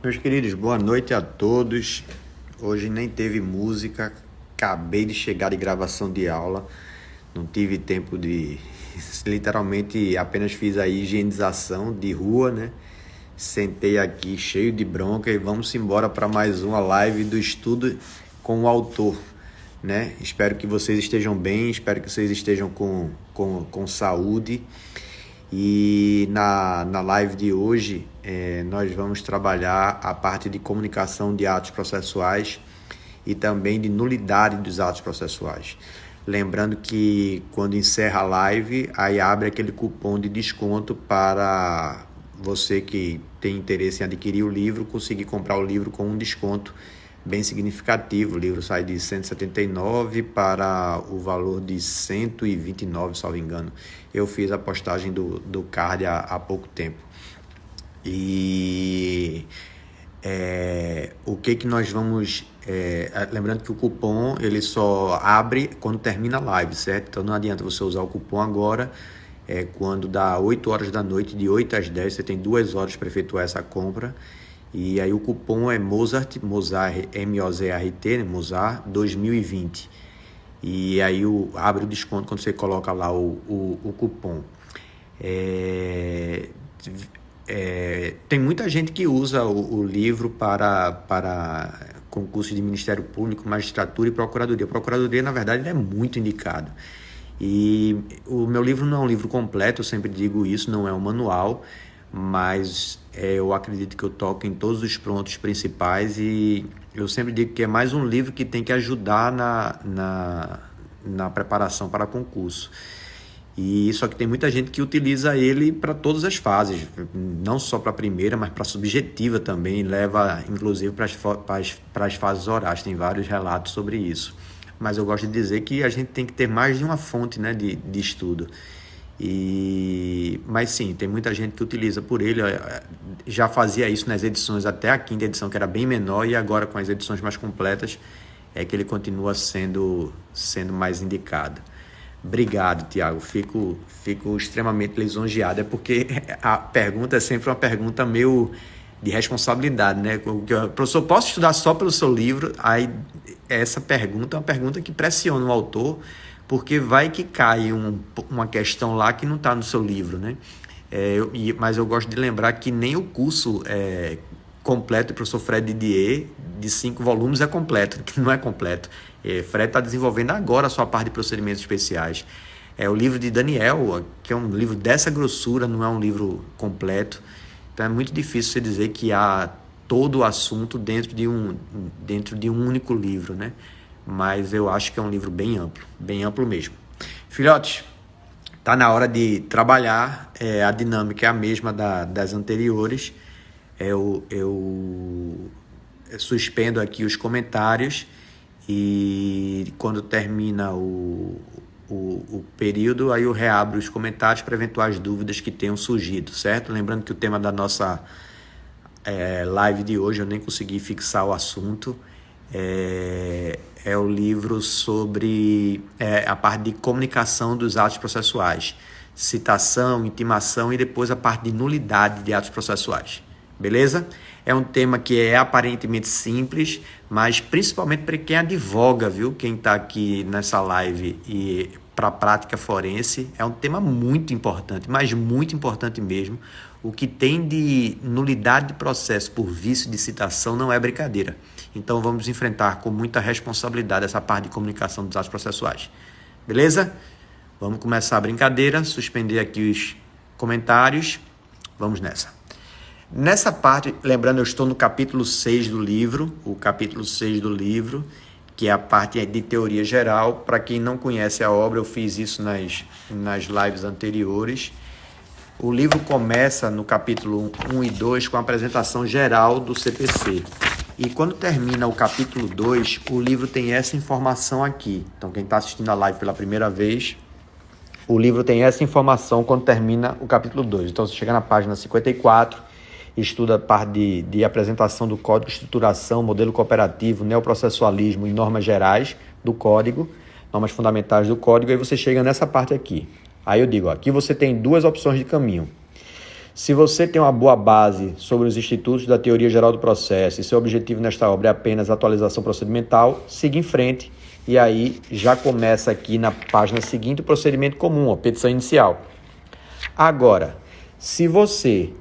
Meus queridos, boa noite a todos. Hoje nem teve música, acabei de chegar de gravação de aula, não tive tempo de. Literalmente apenas fiz a higienização de rua, né? Sentei aqui cheio de bronca e vamos embora para mais uma live do estudo com o autor, né? Espero que vocês estejam bem, espero que vocês estejam com saúde. E na live de hoje nós vamos trabalhar a parte de comunicação de atos processuais e também de nulidade dos atos processuais. Lembrando que quando encerra a live, aí abre aquele cupom de desconto para você que tem interesse em adquirir o livro, conseguir comprar o livro com um desconto bem significativo. O livro sai de 179 para o valor de 129, salvo engano. Eu fiz a postagem do card há pouco tempo. E o que nós vamos... lembrando que o cupom ele só abre quando termina a live, certo? Então não adianta você usar o cupom agora. Quando dá 8 horas da noite, de 8 às 10, você tem 2 horas para efetuar essa compra. E aí o cupom é Mozart, M-O-Z-A-R-T, né? Mozart 2020. E aí abre o desconto quando você coloca lá o cupom. Tem muita gente que usa o livro para concurso de Ministério Público, magistratura e procuradoria. A procuradoria, na verdade, é muito indicado. E o meu livro não é um livro completo, eu sempre digo isso, não é um manual, mas eu acredito que eu toco em todos os pontos principais e eu sempre digo que é mais um livro que tem que ajudar na preparação para concurso. E só que tem muita gente que utiliza ele para todas as fases, não só para a primeira, mas para a subjetiva também, leva inclusive para as fases orais, tem vários relatos sobre isso. Mas eu gosto de dizer que a gente tem que ter mais de uma fonte, né, de estudo. Mas sim, tem muita gente que utiliza por ele. Já fazia isso nas edições até a quinta edição, que era bem menor, e agora com as edições mais completas é que ele continua sendo mais indicado. Obrigado, Tiago. Fico extremamente lisonjeado. É porque a pergunta é sempre uma pergunta meio de responsabilidade, né? Professor, posso estudar só pelo seu livro? Aí essa pergunta é uma pergunta que pressiona o autor, porque vai que cai uma questão lá que não está no seu livro, né? Mas eu gosto de lembrar que nem o curso completo do professor Fred Didier, de 5 volumes, é completo, que não é completo. Fred está desenvolvendo agora a sua parte de procedimentos especiais. O livro de Daniel, que é um livro dessa grossura, não é um livro completo. Então é muito difícil você dizer que há todo o assunto dentro de um único livro, né? Mas eu acho que é um livro bem amplo mesmo. Filhotes, está na hora de trabalhar, a dinâmica é a mesma das anteriores. Eu suspendo aqui os comentários e quando termina o período, aí eu reabro os comentários para eventuais dúvidas que tenham surgido, certo? Lembrando que o tema da nossa live de hoje, eu nem consegui fixar o assunto, é o livro sobre a parte de comunicação dos atos processuais, citação, intimação e depois a parte de nulidade de atos processuais, beleza? É um tema que é aparentemente simples, mas principalmente para quem advoga, viu? Quem está aqui nessa live e para a prática forense, é um tema muito importante, mas muito importante mesmo. O que tem de nulidade de processo por vício de citação não é brincadeira. Então vamos enfrentar com muita responsabilidade essa parte de comunicação dos atos processuais. Beleza? Vamos começar a brincadeira, suspender aqui os comentários. Vamos nessa. Nessa parte, lembrando, eu estou no capítulo 6 do livro, que é a parte de teoria geral. Para quem não conhece a obra, eu fiz isso nas lives anteriores. O livro começa no capítulo 1 e 2 com a apresentação geral do CPC. E quando termina o capítulo 2, o livro tem essa informação aqui. Então, quem está assistindo a live pela primeira vez, o livro tem essa informação quando termina o capítulo 2. Então, você chega na página 54, estuda a parte de apresentação do Código de Estruturação, Modelo Cooperativo, Neoprocessualismo e Normas Gerais do Código, Normas Fundamentais do Código, e aí você chega nessa parte aqui. Aí eu digo, aqui você tem 2 opções de caminho. Se você tem uma boa base sobre os institutos da teoria geral do processo e seu objetivo nesta obra é apenas atualização procedimental, siga em frente e aí já começa aqui na página seguinte o procedimento comum, a petição inicial. Agora, se você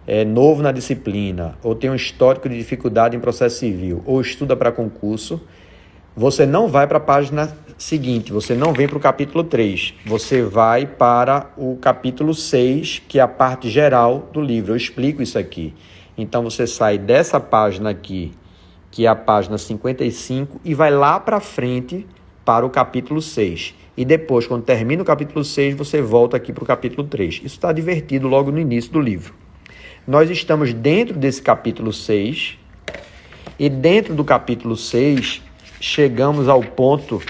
é novo na disciplina ou tem um histórico de dificuldade em processo civil ou estuda para concurso, você não vai para a página seguinte, você não vem para o capítulo 3, você vai para o capítulo 6, que é a parte geral do livro. Eu explico isso aqui. Então, você sai dessa página aqui, que é a página 55, e vai lá para frente para o capítulo 6. E depois, quando termina o capítulo 6, você volta aqui para o capítulo 3. Isso está divertido logo no início do livro. Nós estamos dentro desse capítulo 6, e dentro do capítulo 6, chegamos ao ponto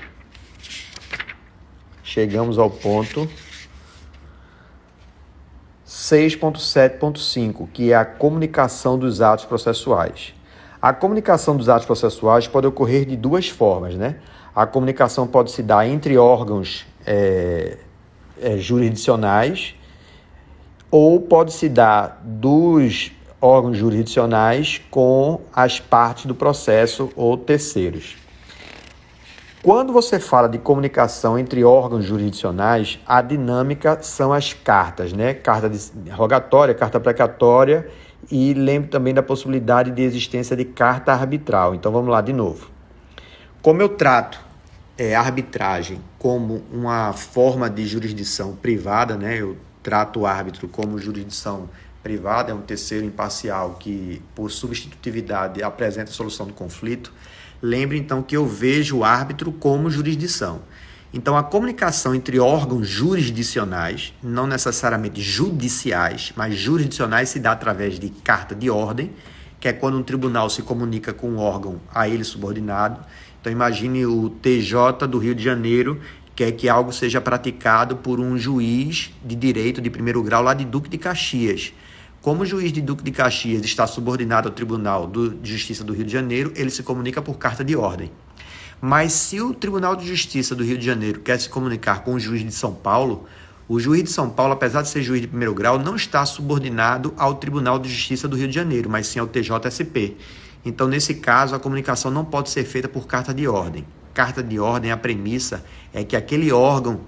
6.7.5, que é a comunicação dos atos processuais. A comunicação dos atos processuais pode ocorrer de duas formas, né? A comunicação pode se dar entre órgãos jurisdicionais ou pode se dar dos órgãos jurisdicionais com as partes do processo ou terceiros. Quando você fala de comunicação entre órgãos jurisdicionais, a dinâmica são as cartas, né? Carta de rogatória, carta precatória, e lembre também da possibilidade de existência de carta arbitral. Então vamos lá de novo. Como eu trato a arbitragem como uma forma de jurisdição privada, né? Eu trato o árbitro como jurisdição privada, é um terceiro imparcial que, por substitutividade, apresenta a solução do conflito. Lembre, então, que eu vejo o árbitro como jurisdição. Então, a comunicação entre órgãos jurisdicionais, não necessariamente judiciais, mas jurisdicionais, se dá através de carta de ordem, que é quando um tribunal se comunica com um órgão a ele subordinado. Então, imagine o TJ do Rio de Janeiro, quer que algo seja praticado por um juiz de direito de primeiro grau lá de Duque de Caxias. Como o juiz de Duque de Caxias está subordinado ao Tribunal de Justiça do Rio de Janeiro, ele se comunica por carta de ordem. Mas se o Tribunal de Justiça do Rio de Janeiro quer se comunicar com o juiz de São Paulo, o juiz de São Paulo, apesar de ser juiz de primeiro grau, não está subordinado ao Tribunal de Justiça do Rio de Janeiro, mas sim ao TJSP. Então, nesse caso, a comunicação não pode ser feita por carta de ordem. Carta de ordem, a premissa é que aquele órgão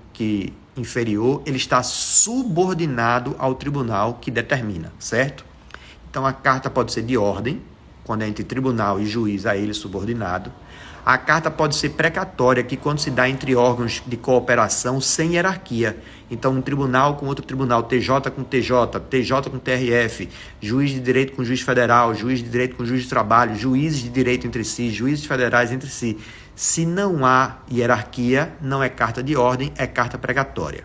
inferior, ele está subordinado ao tribunal que determina, certo? Então, a carta pode ser de ordem, quando é entre tribunal e juiz a ele subordinado. A carta pode ser precatória, que quando se dá entre órgãos de cooperação sem hierarquia. Então, um tribunal com outro tribunal, TJ com TJ, TJ com TRF, juiz de direito com juiz federal, juiz de direito com juiz de trabalho, juízes de direito entre si, juízes federais entre si. Se não há hierarquia, não é carta de ordem, é carta precatória.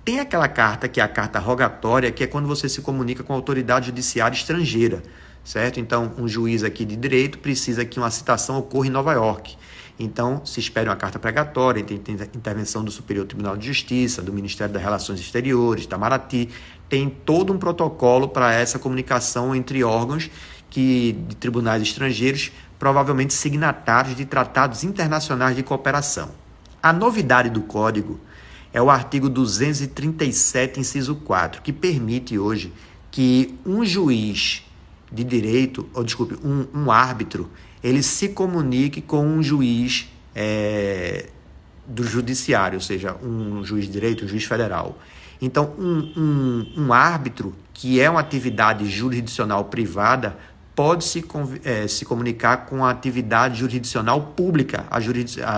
Tem aquela carta que é a carta rogatória, que é quando você se comunica com a autoridade judiciária estrangeira, certo? Então, um juiz aqui de direito precisa que uma citação ocorra em Nova York. Então, se espera uma carta precatória, tem intervenção do Superior Tribunal de Justiça, do Ministério das Relações Exteriores, da Itamaraty, tem todo um protocolo para essa comunicação entre órgãos de tribunais estrangeiros, provavelmente signatários de tratados internacionais de cooperação. A novidade do Código é o artigo 237, inciso 4, que permite hoje que um juiz de direito, um árbitro, ele se comunique com um juiz do judiciário, ou seja, um juiz de direito, um juiz federal. Então, um árbitro, que é uma atividade jurisdicional privada, pode se comunicar com a atividade jurisdicional pública, a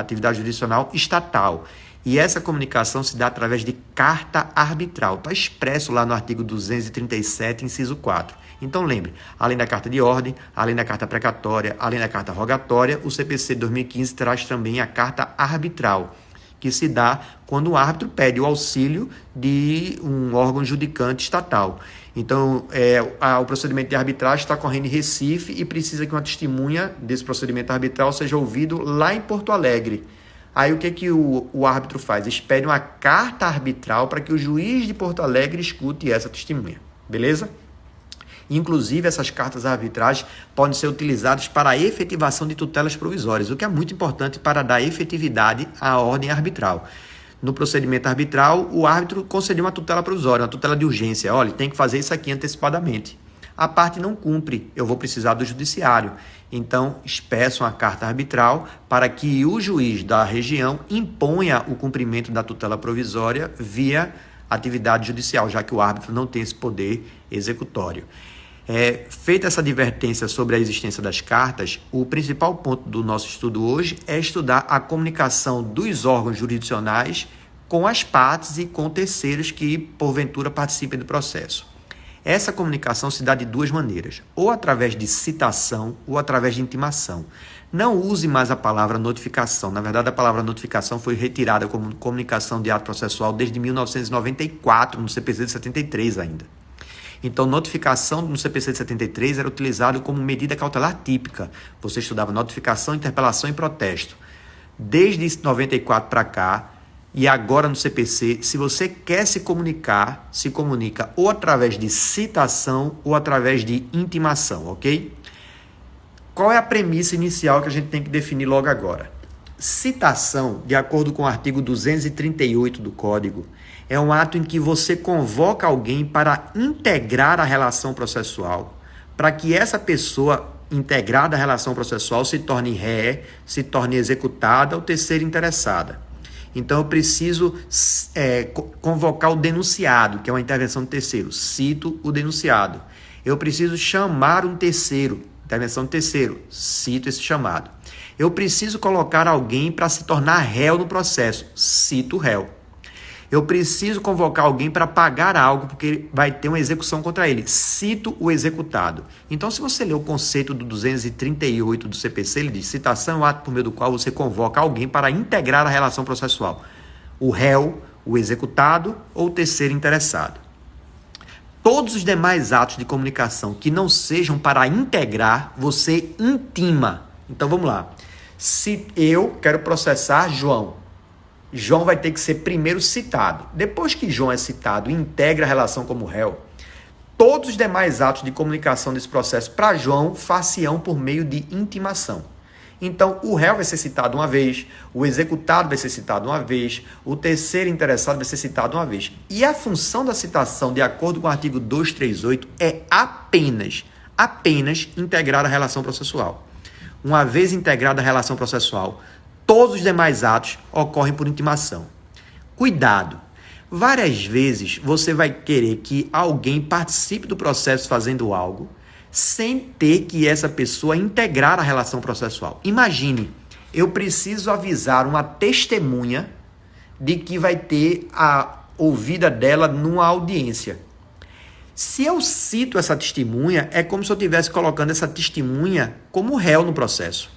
atividade jurisdicional estatal. E essa comunicação se dá através de carta arbitral. Está expresso lá no artigo 237, inciso 4. Então, lembre, além da carta de ordem, além da carta precatória, além da carta rogatória, o CPC 2015 traz também a carta arbitral, que se dá quando o árbitro pede o auxílio de um órgão judicante estatal. Então, o procedimento de arbitragem está correndo em Recife e precisa que uma testemunha desse procedimento arbitral seja ouvido lá em Porto Alegre. Aí, o que o árbitro faz? Expede uma carta arbitral para que o juiz de Porto Alegre escute essa testemunha. Beleza? Inclusive, essas cartas arbitrais podem ser utilizadas para a efetivação de tutelas provisórias, o que é muito importante para dar efetividade à ordem arbitral. No procedimento arbitral, o árbitro concedeu uma tutela provisória, uma tutela de urgência. Olha, tem que fazer isso aqui antecipadamente. A parte não cumpre, eu vou precisar do judiciário. Então, peço uma carta arbitral para que o juiz da região imponha o cumprimento da tutela provisória via atividade judicial, já que o árbitro não tem esse poder executório. Feita essa advertência sobre a existência das cartas, o principal ponto do nosso estudo hoje é estudar a comunicação dos órgãos jurisdicionais com as partes e com terceiros que, porventura, participem do processo. Essa comunicação se dá de duas maneiras, ou através de citação ou através de intimação. Não use mais a palavra notificação. Na verdade, a palavra notificação foi retirada como comunicação de ato processual desde 1994, no CPC de 73 ainda. Então, notificação no CPC de 73 era utilizado como medida cautelar típica. Você estudava notificação, interpelação e protesto. Desde 94 para cá, e agora no CPC, se você quer se comunicar, se comunica ou através de citação ou através de intimação, ok? Qual é a premissa inicial que a gente tem que definir logo agora? Citação, de acordo com o artigo 238 do Código, é um ato em que você convoca alguém para integrar a relação processual, para que essa pessoa integrada à relação processual se torne ré, se torne executada ou terceira interessada. Então, eu preciso convocar o denunciado, que é uma intervenção de terceiro. Cito o denunciado. Eu preciso chamar um terceiro, intervenção de terceiro. Cito esse chamado. Eu preciso colocar alguém para se tornar réu no processo. Cito o réu. Eu preciso convocar alguém para pagar algo, porque vai ter uma execução contra ele. Cito o executado. Então, se você ler o conceito do 238 do CPC, ele diz: citação é o ato por meio do qual você convoca alguém para integrar a relação processual. O réu, o executado ou o terceiro interessado. Todos os demais atos de comunicação que não sejam para integrar, você intima. Então, vamos lá. Se eu quero processar João, João vai ter que ser primeiro citado. Depois que João é citado e integra a relação como réu, todos os demais atos de comunicação desse processo para João far-se-ão por meio de intimação. Então, o réu vai ser citado uma vez, o executado vai ser citado uma vez, o terceiro interessado vai ser citado uma vez. E a função da citação, de acordo com o artigo 238, é apenas integrar a relação processual. Uma vez integrada a relação processual, todos os demais atos ocorrem por intimação. Cuidado! Várias vezes você vai querer que alguém participe do processo fazendo algo sem ter que essa pessoa integrar a relação processual. Imagine, eu preciso avisar uma testemunha de que vai ter a ouvida dela numa audiência. Se eu cito essa testemunha, é como se eu estivesse colocando essa testemunha como réu no processo.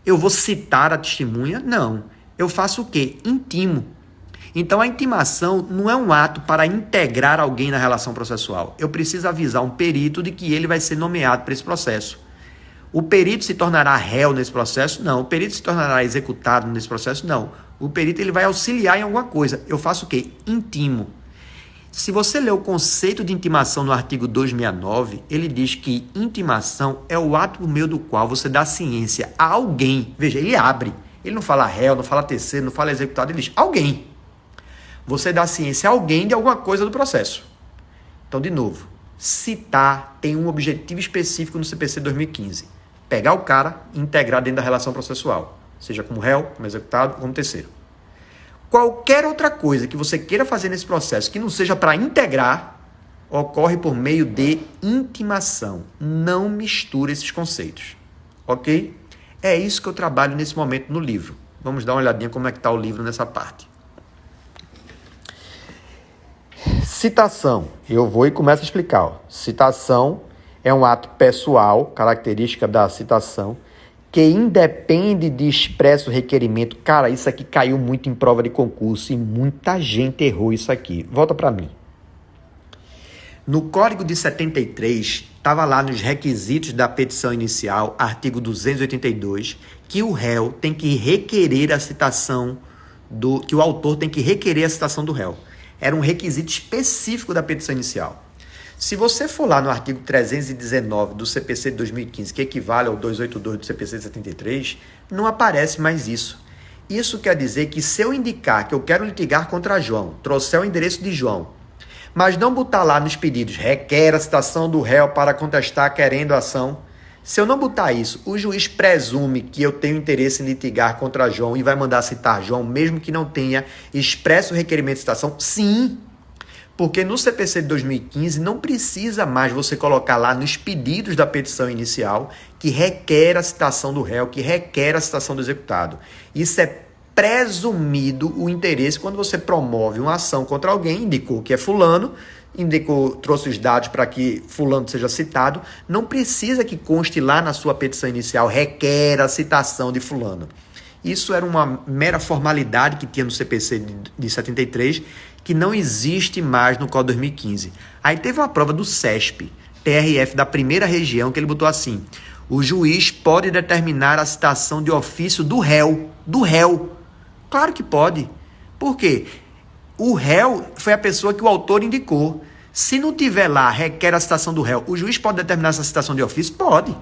Eu vou citar a testemunha? Não. Eu faço o quê? Intimo. Então, a intimação não é um ato para integrar alguém na relação processual. Eu preciso avisar um perito de que ele vai ser nomeado para esse processo. O perito se tornará réu nesse processo? Não. O perito se tornará executado nesse processo? Não. O perito ele vai auxiliar em alguma coisa. Eu faço o quê? Intimo. Se você ler o conceito de intimação no artigo 269, ele diz que intimação é o ato por meio do qual você dá ciência a alguém. Veja, ele abre. Ele não fala réu, não fala terceiro, não fala executado, ele diz alguém. Você dá ciência a alguém de alguma coisa do processo. Então, de novo, citar tem um objetivo específico no CPC 2015. Pegar o cara e integrar dentro da relação processual. Seja como réu, como executado, como terceiro. Qualquer outra coisa que você queira fazer nesse processo que não seja para integrar, ocorre por meio de intimação. Não misture esses conceitos. Ok? É isso que eu trabalho nesse momento no livro. Vamos dar uma olhadinha como é que está o livro nessa parte. Citação. Eu vou e começo a explicar. Ó. Citação é um ato pessoal, característica da citação, que independe de expresso requerimento. Cara, isso aqui caiu muito em prova de concurso e muita gente errou isso aqui. Volta para mim. No Código de 73, estava lá nos requisitos da petição inicial, artigo 282, que o réu tem que requerer a citação que o autor tem que requerer a citação do réu. Era um requisito específico da petição inicial. Se você for lá no artigo 319 do CPC de 2015, que equivale ao 282 do CPC de 73, não aparece mais isso. Isso quer dizer que se eu indicar que eu quero litigar contra João, trouxer o endereço de João, mas não botar lá nos pedidos, requer a citação do réu para contestar querendo a ação, se eu não botar isso, o juiz presume que eu tenho interesse em litigar contra João e vai mandar citar João, mesmo que não tenha expresso requerimento de citação? Sim, porque no CPC de 2015 não precisa mais você colocar lá nos pedidos da petição inicial que requer a citação do réu, que requer a citação do executado. Isso é presumido o interesse quando você promove uma ação contra alguém, indicou que é fulano, trouxe os dados para que fulano seja citado, não precisa que conste lá na sua petição inicial, requer a citação de fulano. Isso era uma mera formalidade que tinha no CPC de 73, que não existe mais no Código 2015. Aí teve uma prova do CESP, TRF da primeira região, que ele botou assim: o juiz pode determinar a citação de ofício do réu. Do réu. Claro que pode. Por quê? O réu foi a pessoa que o autor indicou. Se não tiver lá, requer a citação do réu, o juiz pode determinar essa citação de ofício? Pode.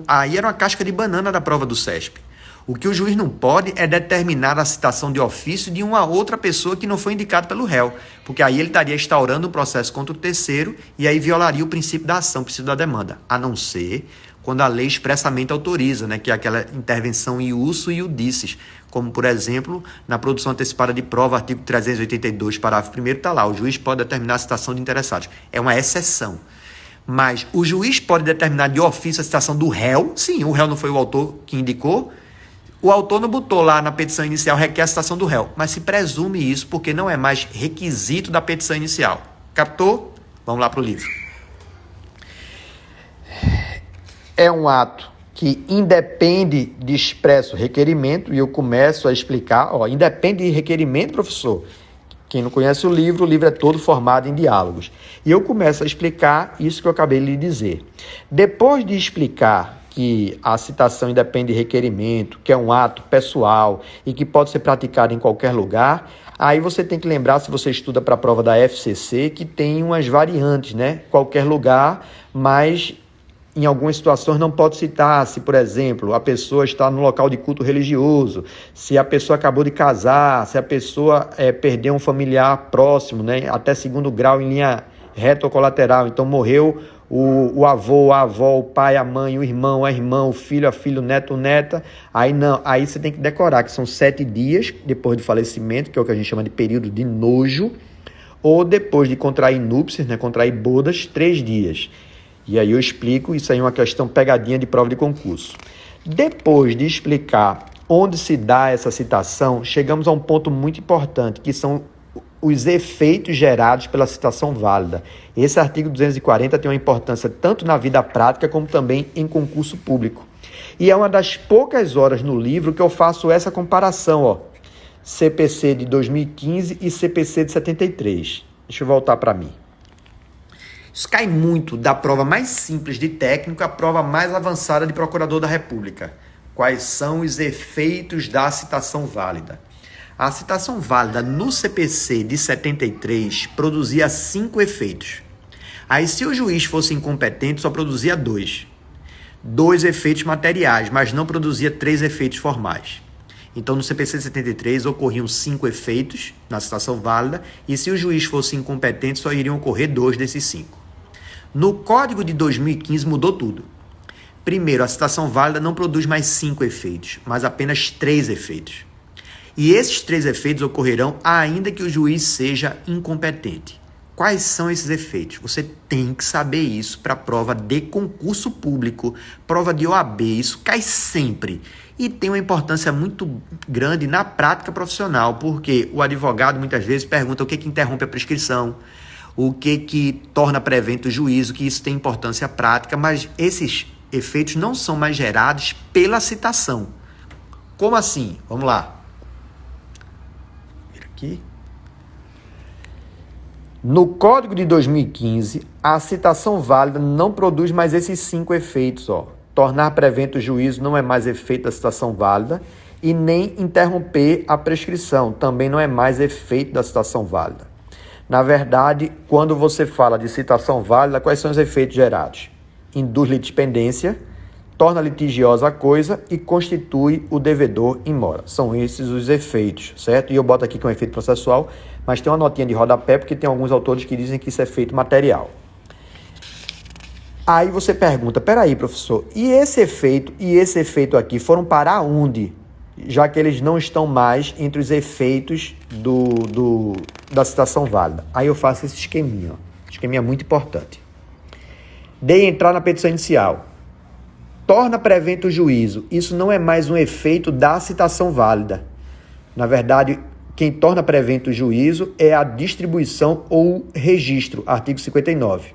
Aí era uma casca de banana da prova do CESP. O que o juiz não pode é determinar a citação de ofício de uma outra pessoa que não foi indicada pelo réu, porque aí ele estaria instaurando um processo contra o terceiro e aí violaria o princípio da ação, o princípio da demanda, a não ser quando a lei expressamente autoriza, né, que é aquela intervenção iusso e iudices, como, por exemplo, na produção antecipada de prova, artigo 382, parágrafo 1º, está lá, o juiz pode determinar a citação de interessados. É uma exceção. Mas o juiz pode determinar de ofício a citação do réu, sim, o réu não foi o autor que indicou, o autor não botou lá na petição inicial requer a citação do réu, mas se presume isso porque não é mais requisito da petição inicial. Captou? Vamos lá para o livro. É um ato que independe de expresso requerimento, e eu começo a explicar, independe de requerimento, professor. Quem não conhece o livro é todo formado em diálogos. E eu começo a explicar isso que eu acabei de lhe dizer. Depois de explicar que a citação independe de requerimento, que é um ato pessoal e que pode ser praticado em qualquer lugar, aí você tem que lembrar, se você estuda para a prova da FCC, que tem umas variantes, né? Qualquer lugar, mas em algumas situações não pode citar, se, por exemplo, a pessoa está no local de culto religioso, se a pessoa acabou de casar, se a pessoa perdeu um familiar próximo, né? Até 2º grau em linha reta ou colateral, então morreu o avô, a avó, o pai, a mãe, o irmão, a irmã, o filho, a filha, o neto, neta, aí você tem que decorar que são 7 dias depois do falecimento, que é o que a gente chama de período de nojo, ou depois de contrair núpcias, né, contrair bodas, 3 dias. E aí eu explico, isso aí é uma questão pegadinha de prova de concurso. Depois de explicar onde se dá essa citação, chegamos a um ponto muito importante, que são os efeitos gerados pela citação válida. Esse artigo 240 tem uma importância tanto na vida prática como também em concurso público. E é uma das poucas horas no livro que eu faço essa comparação, CPC de 2015 e CPC de 73. Deixa eu voltar para mim. Isso cai muito da prova mais simples de técnico à prova mais avançada de procurador da República. Quais são os efeitos da citação válida? A citação válida no CPC de 73 produzia 5 efeitos. Aí, se o juiz fosse incompetente, só produzia 2. 2 efeitos materiais, mas não produzia 3 efeitos formais. Então, no CPC de 73, ocorriam 5 efeitos na citação válida, e se o juiz fosse incompetente, só iriam ocorrer 2 desses 5. No Código de 2015 mudou tudo. Primeiro, a citação válida não produz mais 5 efeitos, mas apenas 3 efeitos. E esses 3 efeitos ocorrerão ainda que o juiz seja incompetente. Quais são esses efeitos? Você tem que saber isso para prova de concurso público, prova de OAB, isso cai sempre. E tem uma importância muito grande na prática profissional, porque o advogado muitas vezes pergunta o que interrompe a prescrição, o que torna prevento o juízo, que isso tem importância prática, mas esses efeitos não são mais gerados pela citação. Como assim? Vamos lá. Aqui. No Código de 2015, a citação válida não produz mais esses 5 efeitos. Tornar prevento o juízo não é mais efeito da citação válida e nem interromper a prescrição, também não é mais efeito da citação válida. Na verdade, quando você fala de citação válida, quais são os efeitos gerados? Induz litispendência, torna litigiosa a coisa e constitui o devedor em mora. São esses os efeitos, certo? E eu boto aqui que é um efeito processual, mas tem uma notinha de rodapé, porque tem alguns autores que dizem que isso é efeito material. Aí você pergunta, peraí, professor, e esse efeito aqui foram parar onde? Já que eles não estão mais entre os efeitos da citação válida. Aí eu faço esse esqueminha, ó. Esqueminha muito importante. Dei entrar na petição inicial. Torna prevento o juízo. Isso não é mais um efeito da citação válida. Na verdade, quem torna prevento o juízo é a distribuição ou registro, artigo 59.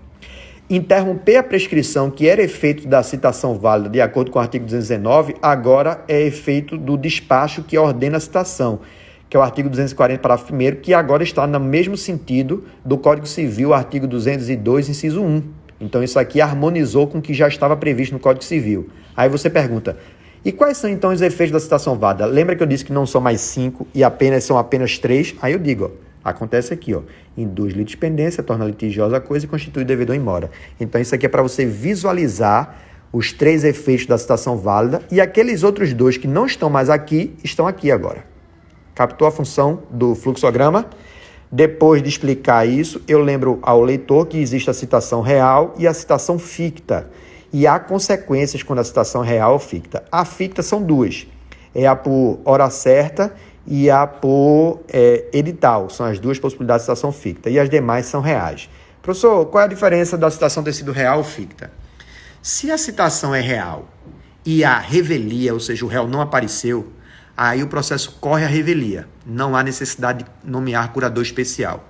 Interromper a prescrição, que era efeito da citação válida de acordo com o artigo 219, agora é efeito do despacho que ordena a citação, que é o artigo 240, parágrafo 1º, que agora está no mesmo sentido do Código Civil, artigo 202, inciso 1. Então, isso aqui harmonizou com o que já estava previsto no Código Civil. Aí você pergunta, e quais são, então, os efeitos da citação válida? Lembra que eu disse que não são mais 5 e são apenas 3? Aí eu digo, ó, acontece aqui, ó, induz litispendência, torna litigiosa a coisa e constitui devedor em mora. Então, isso aqui é para você visualizar os 3 efeitos da citação válida e aqueles outros 2 que não estão mais aqui, estão aqui agora. Captou a função do fluxograma? Depois de explicar isso, eu lembro ao leitor que existe a citação real e a citação ficta. E há consequências quando a citação é real ou ficta. A ficta são 2. É a por hora certa e a por edital. São as 2 possibilidades de citação ficta. E as demais são reais. Professor, qual é a diferença da citação ter sido real ou ficta? Se a citação é real e a revelia, ou seja, o réu não apareceu, aí o processo corre à revelia. Não há necessidade de nomear curador especial.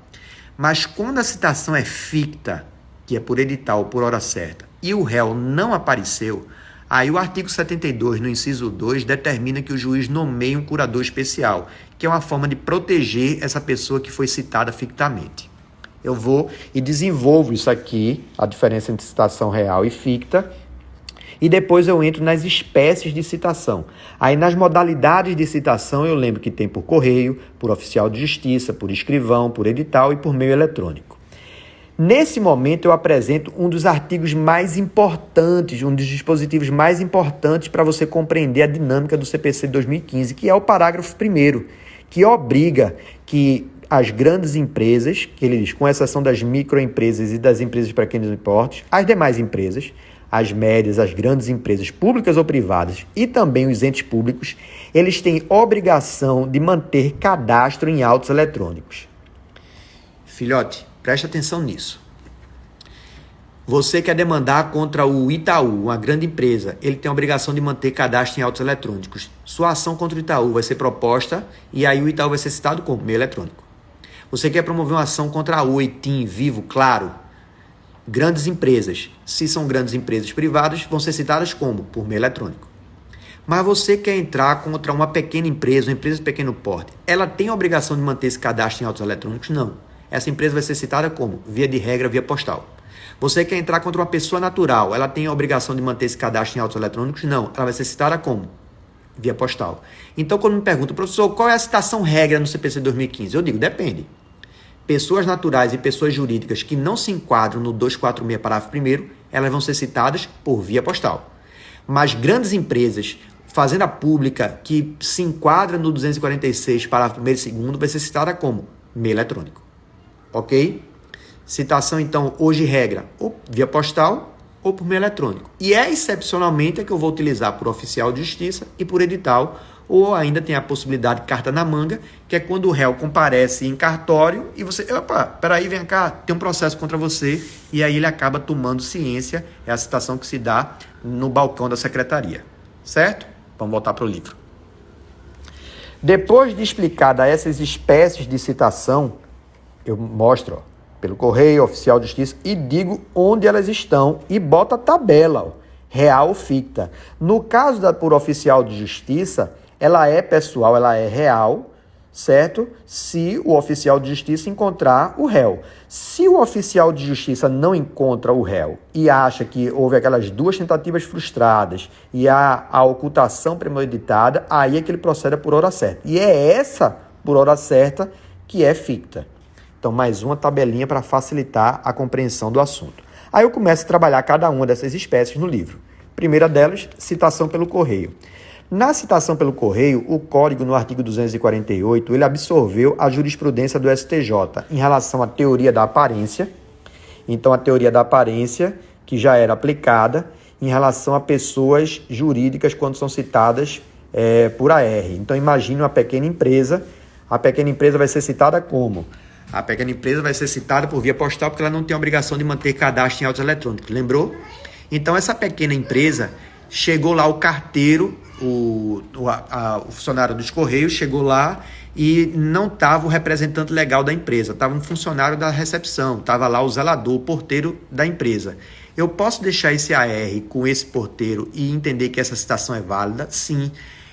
Mas quando a citação é ficta, que é por edital ou por hora certa, e o réu não apareceu, aí o artigo 72, no inciso 2, determina que o juiz nomeie um curador especial, que é uma forma de proteger essa pessoa que foi citada fictamente. Eu vou e desenvolvo isso aqui, a diferença entre citação real e ficta, e depois eu entro nas espécies de citação. Aí nas modalidades de citação eu lembro que tem por correio, por oficial de justiça, por escrivão, por edital e por meio eletrônico. Nesse momento eu apresento um dos artigos mais importantes, um dos dispositivos mais importantes para você compreender a dinâmica do CPC de 2015, que é o parágrafo 1º, que obriga que as grandes empresas, que ele diz, com exceção das microempresas e das empresas de pequenos portes, as demais empresas, as médias, as grandes empresas públicas ou privadas e também os entes públicos, eles têm obrigação de manter cadastro em autos eletrônicos. Filhote, preste atenção nisso. Você quer demandar contra o Itaú, uma grande empresa, ele tem a obrigação de manter cadastro em autos eletrônicos. Sua ação contra o Itaú vai ser proposta e aí o Itaú vai ser citado como meio eletrônico. Você quer promover uma ação contra a Oi, TIM, Vivo, Claro, grandes empresas. Se são grandes empresas privadas, vão ser citadas como? Por meio eletrônico. Mas você quer entrar contra uma pequena empresa, uma empresa de pequeno porte, ela tem a obrigação de manter esse cadastro em autos eletrônicos? Não. Essa empresa vai ser citada como? Via de regra, via postal. Você quer entrar contra uma pessoa natural, ela tem a obrigação de manter esse cadastro em autos eletrônicos? Não. Ela vai ser citada como? Via postal. Então, quando me perguntam, professor, qual é a citação regra no CPC 2015? Eu digo, depende. Pessoas naturais e pessoas jurídicas que não se enquadram no 246, parágrafo 1º, elas vão ser citadas por via postal. Mas grandes empresas, fazenda pública, que se enquadra no 246, parágrafo 1º e 2º, vai ser citada como? Meio eletrônico. Ok? Citação, então, hoje regra, ou via postal ou por meio eletrônico. E excepcionalmente, é que eu vou utilizar por oficial de justiça e por edital, ou ainda tem a possibilidade de carta na manga, que é quando o réu comparece em cartório e você, opa, peraí, vem cá, tem um processo contra você, e aí ele acaba tomando ciência, é a citação que se dá no balcão da secretaria, certo? Vamos voltar para o livro. Depois de explicada essas espécies de citação, eu mostro, ó, pelo correio, oficial de justiça, e digo onde elas estão e boto a tabela, ó, real ou ficta. No caso da por oficial de justiça, ela é pessoal, ela é real, certo? Se o oficial de justiça encontrar o réu. Se o oficial de justiça não encontra o réu e acha que houve aquelas 2 tentativas frustradas e há a ocultação premeditada, aí é que ele procede por hora certa. E é essa por hora certa que é ficta. Então, mais uma tabelinha para facilitar a compreensão do assunto. Aí eu começo a trabalhar cada uma dessas espécies no livro. Primeira delas, citação pelo correio. Na citação pelo correio, o código no artigo 248, ele absorveu a jurisprudência do STJ em relação à teoria da aparência. Então, a teoria da aparência, que já era aplicada em relação a pessoas jurídicas quando são citadas por AR. Então, imagine uma pequena empresa. A pequena empresa vai ser citada como? A pequena empresa vai ser citada por via postal porque ela não tem a obrigação de manter cadastro em autos eletrônicos. Lembrou? Então, essa pequena empresa, chegou lá o carteiro, o funcionário dos Correios, chegou lá e não estava o representante legal da empresa, estava um funcionário da recepção, estava lá o zelador, o porteiro da empresa. Eu posso deixar esse AR com esse porteiro e entender que essa citação é válida? Sim.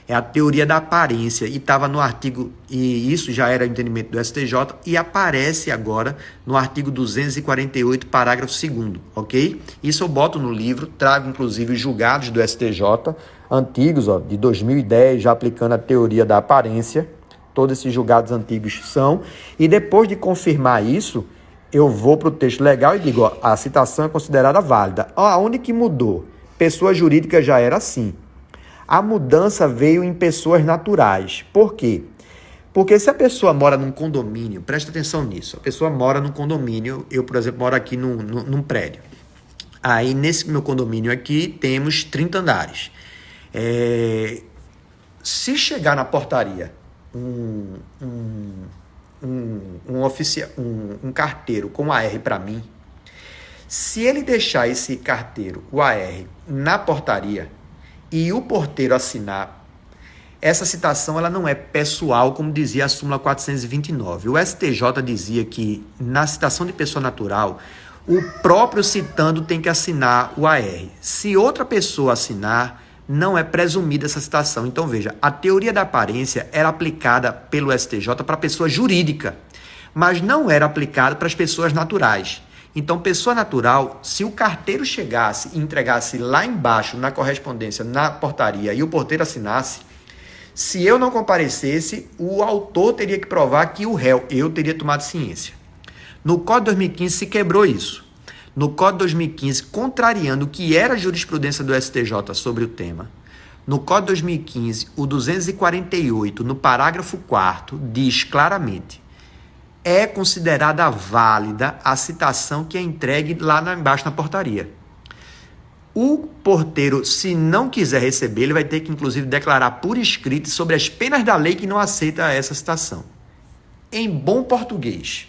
É a teoria da aparência e estava no artigo, e isso já era o entendimento do STJ, e aparece agora no artigo 248, parágrafo 2º, ok? Isso eu boto no livro, trago inclusive os julgados do STJ, antigos, de 2010, já aplicando a teoria da aparência, todos esses julgados antigos são, e depois de confirmar isso, eu vou para o texto legal e digo, a citação é considerada válida. Aonde que mudou? Pessoa jurídica já era assim. A mudança veio em pessoas naturais. Por quê? Porque se a pessoa mora num condomínio, presta atenção nisso, a pessoa mora num condomínio, eu, por exemplo, moro aqui num prédio. Aí, nesse meu condomínio aqui, temos 30 andares. Se chegar na portaria um carteiro com AR para mim, se ele deixar esse carteiro, o AR, na portaria, e o porteiro assinar, essa citação ela não é pessoal, como dizia a súmula 429. O STJ dizia que, na citação de pessoa natural, o próprio citando tem que assinar o AR. Se outra pessoa assinar, não é presumida essa citação. Então, veja, a teoria da aparência era aplicada pelo STJ para a pessoa jurídica, mas não era aplicada para as pessoas naturais. Então, pessoa natural, se o carteiro chegasse e entregasse lá embaixo, na correspondência, na portaria, e o porteiro assinasse, se eu não comparecesse, o autor teria que provar que o réu, eu teria tomado ciência. No Código de 2015 se quebrou isso. No Código de 2015, contrariando o que era a jurisprudência do STJ sobre o tema, no Código de 2015, o 248, no parágrafo 4º, diz claramente: é considerada válida a citação que é entregue lá embaixo na portaria. O porteiro, se não quiser receber, ele vai ter que, inclusive, declarar por escrito sobre as penas da lei que não aceita essa citação. Em bom português,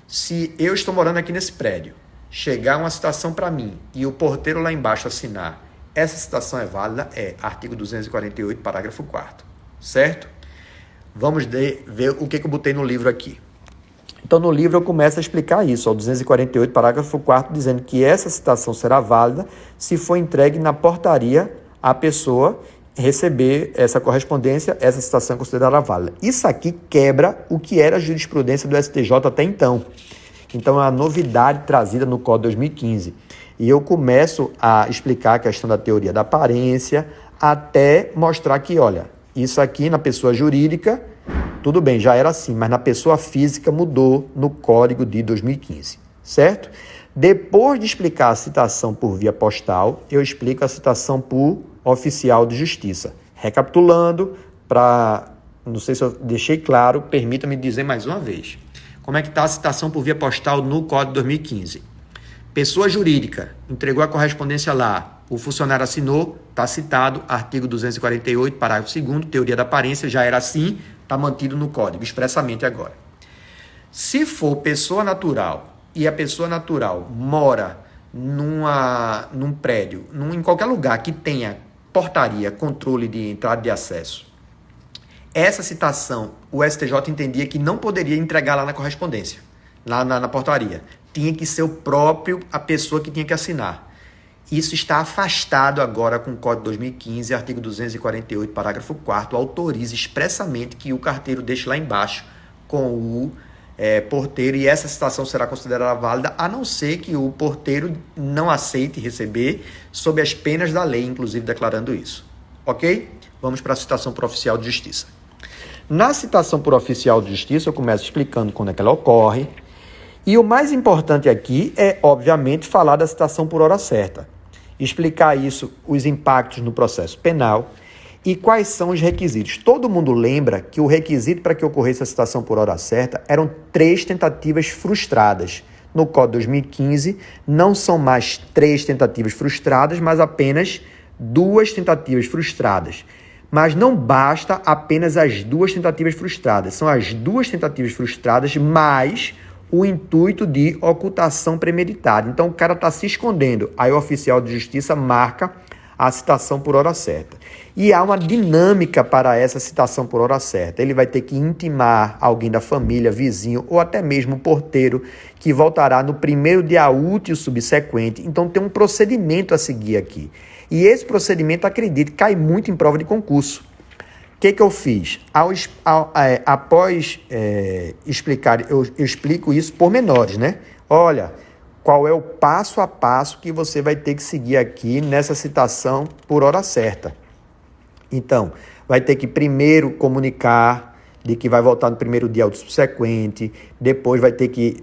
se eu estou morando aqui nesse prédio, chegar uma citação para mim e o porteiro lá embaixo assinar, essa citação é válida, artigo 248, parágrafo 4º, certo? Vamos ver o que eu botei no livro aqui. Então, no livro eu começo a explicar isso, 248, parágrafo 4º, dizendo que essa citação será válida se for entregue na portaria a pessoa receber essa correspondência, essa citação é considerada válida. Isso aqui quebra o que era a jurisprudência do STJ até então. Então, é uma novidade trazida no Código de 2015. E eu começo a explicar a questão da teoria da aparência, até mostrar que, olha, isso aqui na pessoa jurídica, tudo bem, já era assim, mas na pessoa física mudou no Código de 2015, certo? Depois de explicar a citação por via postal, eu explico a citação por oficial de justiça. Recapitulando, não sei se eu deixei claro, permita-me dizer mais uma vez. Como é que está a citação por via postal no Código de 2015? Pessoa jurídica, entregou a correspondência lá, o funcionário assinou, está citado, artigo 248, parágrafo 2º, teoria da aparência, já era assim, está mantido no Código, expressamente agora. Se for pessoa natural e a pessoa natural mora num prédio, em qualquer lugar que tenha portaria, controle de entrada e de acesso, essa citação, o STJ entendia que não poderia entregar lá na correspondência, lá na portaria. Tinha que ser a pessoa que tinha que assinar. Isso está afastado agora com o Código 2015, artigo 248, parágrafo 4º, autoriza expressamente que o carteiro deixe lá embaixo com o porteiro, e essa citação será considerada válida, a não ser que o porteiro não aceite receber sob as penas da lei, inclusive declarando isso. Ok? Vamos para a citação por oficial de justiça. Na citação por oficial de justiça, eu começo explicando quando é que ela ocorre, e o mais importante aqui é, obviamente, falar da citação por hora certa. explicar isso, os impactos no processo penal e quais são os requisitos. Todo mundo lembra que o requisito para que ocorresse a citação por hora certa eram 3 tentativas frustradas. No Código 2015, não são mais 3 tentativas frustradas, mas apenas 2 tentativas frustradas. Mas não basta apenas as 2 tentativas frustradas. São as 2 tentativas frustradas mais o intuito de ocultação premeditada. Então, o cara está se escondendo. Aí o oficial de justiça marca a citação por hora certa. E há uma dinâmica para essa citação por hora certa. Ele vai ter que intimar alguém da família, vizinho ou até mesmo o porteiro, que voltará no primeiro dia útil subsequente. Então, tem um procedimento a seguir aqui. E esse procedimento, acredite, cai muito em prova de concurso. O que eu fiz? Após explicar, eu explico isso por menores, né? Olha, qual é o passo a passo que você vai ter que seguir aqui nessa citação por hora certa. Então, vai ter que primeiro comunicar de que vai voltar no primeiro dia subsequente, depois vai ter que...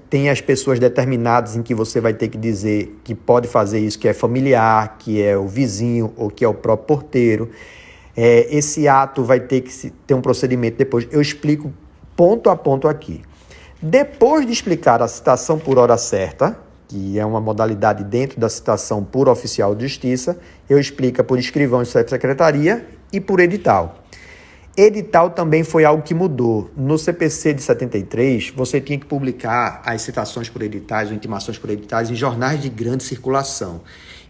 Tem as pessoas determinadas em que você vai ter que dizer que pode fazer isso, que é familiar, que é o vizinho ou que é o próprio porteiro. Esse ato vai ter que ter um procedimento depois. Eu explico ponto a ponto aqui. Depois de explicar a citação por hora certa, que é uma modalidade dentro da citação por oficial de justiça, eu explico por escrivão de secretaria e por edital. Edital também foi algo que mudou. No CPC de 73, você tinha que publicar as citações por editais ou intimações por editais em jornais de grande circulação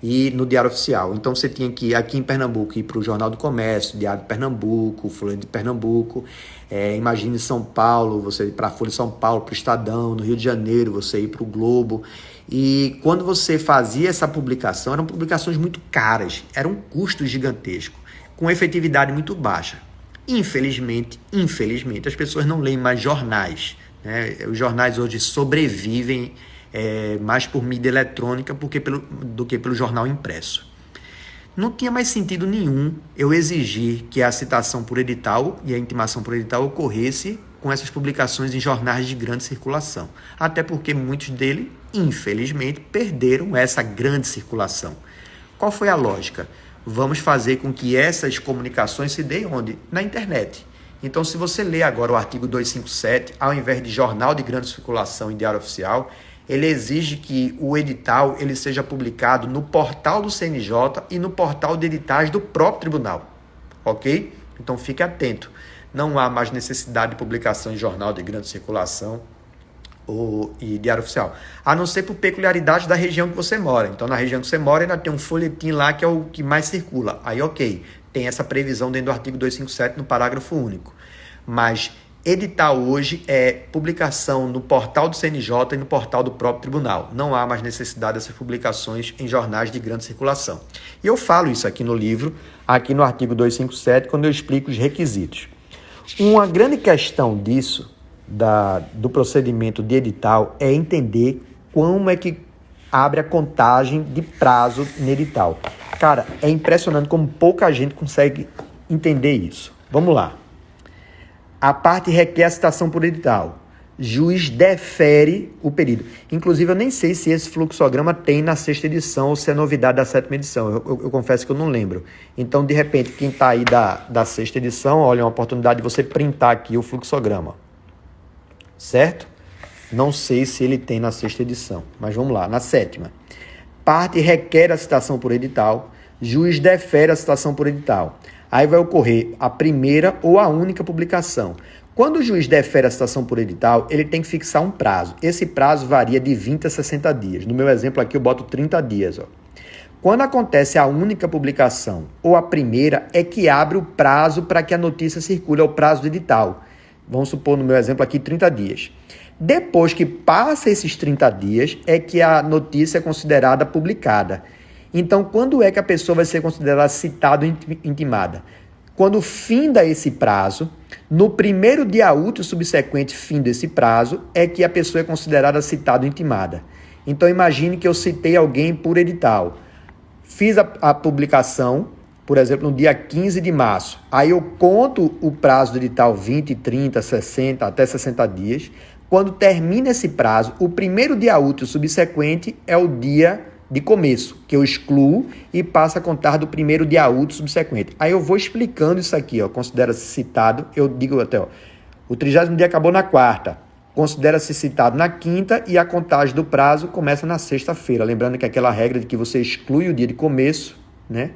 e no Diário Oficial. Então você tinha que, aqui em Pernambuco, ir para o Jornal do Comércio, Diário de Pernambuco, Folha de Pernambuco. Imagine em São Paulo, você ir para a Folha de São Paulo, para o Estadão. No Rio de Janeiro, você ir para o Globo. E quando você fazia essa publicação, eram publicações muito caras, era um custo gigantesco, com efetividade muito baixa. Infelizmente, as pessoas não leem mais jornais, né? Os jornais hoje sobrevivem mais por mídia eletrônica do que pelo jornal impresso. Não tinha mais sentido nenhum eu exigir que a citação por edital e a intimação por edital ocorresse com essas publicações em jornais de grande circulação. Até porque muitos deles, infelizmente, perderam essa grande circulação. Qual foi a lógica? Vamos fazer com que essas comunicações se deem onde? Na internet. Então, se você ler agora o artigo 257, ao invés de jornal de grande circulação e diário oficial, ele exige que o edital ele seja publicado no portal do CNJ e no portal de editais do próprio tribunal. Ok? Então, fique atento. Não há mais necessidade de publicação em jornal de grande circulação e diário oficial, a não ser por peculiaridade da região que você mora. Então, na região que você mora, ainda tem um folhetim lá que é o que mais circula. Aí, ok, tem essa previsão dentro do artigo 257 no parágrafo único. Mas edital hoje é publicação no portal do CNJ e no portal do próprio tribunal. Não há mais necessidade dessas publicações em jornais de grande circulação. E eu falo isso aqui no livro, aqui no artigo 257, quando eu explico os requisitos. Uma grande questão disso, do procedimento de edital, é entender como é que abre a contagem de prazo no edital. Cara, é impressionante como pouca gente consegue entender isso. Vamos lá. A parte requer a citação por edital. Juiz defere o pedido. Inclusive, eu nem sei se esse fluxograma tem na 6ª edição ou se é novidade da 7ª edição. Eu confesso que eu não lembro. Então, de repente, quem está aí da 6ª edição, olha, é uma oportunidade de você printar aqui o fluxograma. Certo? Não sei se ele tem na 6ª edição, mas vamos lá. Na 7ª. Parte requer a citação por edital. Juiz defere a citação por edital. Aí vai ocorrer a primeira ou a única publicação. Quando o juiz defere a citação por edital, ele tem que fixar um prazo. Esse prazo varia de 20 a 60 dias. No meu exemplo aqui eu boto 30 dias. Ó. Quando acontece a única publicação ou a primeira, é que abre o prazo para que a notícia circule, é o prazo do edital. Vamos supor, no meu exemplo aqui, 30 dias. Depois que passa esses 30 dias, é que a notícia é considerada publicada. Então, quando é que a pessoa vai ser considerada citada ou intimada? Quando finda esse prazo, no primeiro dia útil subsequente fim desse prazo, é que a pessoa é considerada citada ou intimada. Então, imagine que eu citei alguém por edital. Fiz a publicação, por exemplo, no dia 15 de março. Aí eu conto o prazo do edital 20, 30, 60, até 60 dias. Quando termina esse prazo, o primeiro dia útil subsequente é o dia de começo, que eu excluo e passo a contar do primeiro dia útil subsequente. Aí eu vou explicando isso aqui, ó, considera-se citado, eu digo até, ó, o 30º dia acabou na quarta, considera-se citado na quinta e a contagem do prazo começa na sexta-feira. Lembrando que é aquela regra de que você exclui o dia de começo, né,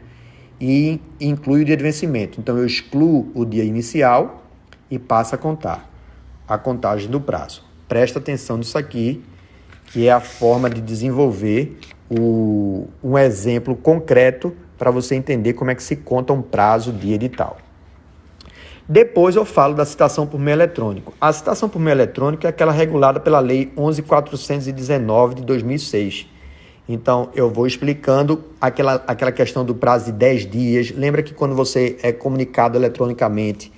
e inclui o dia de vencimento. Então eu excluo o dia inicial e passo a contar a contagem do prazo. Presta atenção nisso aqui, que é a forma de desenvolver um exemplo concreto para você entender como é que se conta um prazo de edital. Depois eu falo da citação por meio eletrônico. A citação por meio eletrônico é aquela regulada pela Lei 11.419 de 2006. Então, eu vou explicando aquela questão do prazo de 10 dias. Lembra que quando você é comunicado eletronicamente,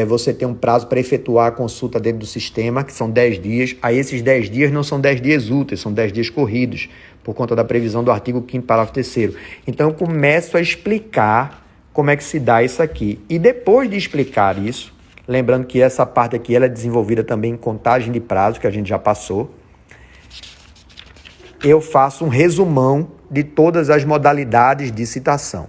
você tem um prazo para efetuar a consulta dentro do sistema, que são 10 dias. Aí esses 10 dias não são 10 dias úteis, são 10 dias corridos, por conta da previsão do artigo 5º, parágrafo 3º. Então, eu começo a explicar como é que se dá isso aqui. E depois de explicar isso, lembrando que essa parte aqui ela é desenvolvida também em contagem de prazo, que a gente já passou, eu faço um resumão de todas as modalidades de citação.